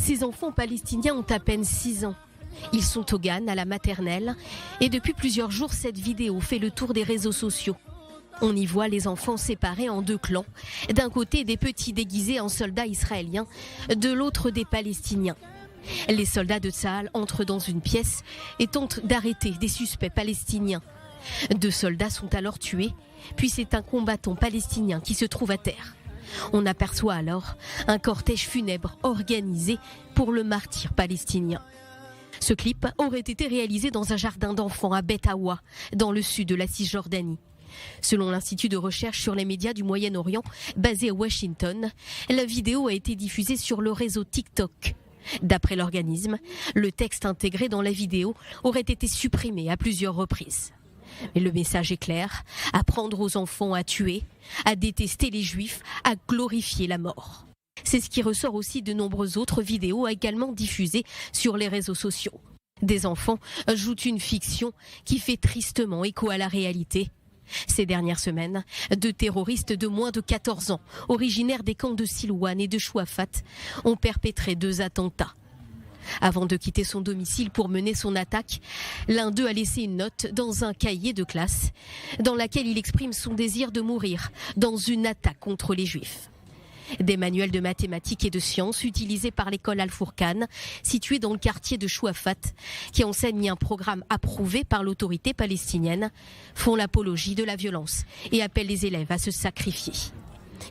Ces enfants palestiniens ont à peine 6 ans. Ils sont au Ghan, à la maternelle, et depuis plusieurs jours, cette vidéo fait le tour des réseaux sociaux. On y voit les enfants séparés en 2 clans. D'un côté, des petits déguisés en soldats israéliens, de l'autre, des Palestiniens. Les soldats de Tsahal entrent dans une pièce et tentent d'arrêter des suspects palestiniens. 2 soldats sont alors tués, puis c'est un combattant palestinien qui se trouve à terre. On aperçoit alors un cortège funèbre organisé pour le martyr palestinien. Ce clip aurait été réalisé dans un jardin d'enfants à Beth Awa, dans le sud de la Cisjordanie. Selon l'Institut de recherche sur les médias du Moyen-Orient, basé à Washington, la vidéo a été diffusée sur le réseau TikTok. D'après l'organisme, le texte intégré dans la vidéo aurait été supprimé à plusieurs reprises. Mais le message est clair, apprendre aux enfants à tuer, à détester les juifs, à glorifier la mort. C'est ce qui ressort aussi de nombreuses autres vidéos également diffusées sur les réseaux sociaux. Des enfants jouent une fiction qui fait tristement écho à la réalité. Ces dernières semaines, 2 terroristes de moins de 14 ans, originaires des camps de Silouane et de Chouafat, ont perpétré 2 attentats. Avant de quitter son domicile pour mener son attaque, l'un d'eux a laissé une note dans un cahier de classe dans laquelle il exprime son désir de mourir dans une attaque contre les Juifs. Des manuels de mathématiques et de sciences utilisés par l'école Al-Fourqan, située dans le quartier de Chouafat, qui enseigne un programme approuvé par l'autorité palestinienne, font l'apologie de la violence et appellent les élèves à se sacrifier.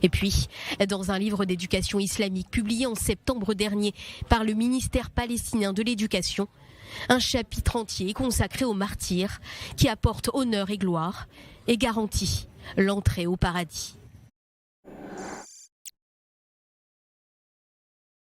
Et puis, dans un livre d'éducation islamique publié en septembre dernier par le ministère palestinien de l'Éducation, un chapitre entier est consacré aux martyrs qui apportent honneur et gloire et garantit l'entrée au paradis.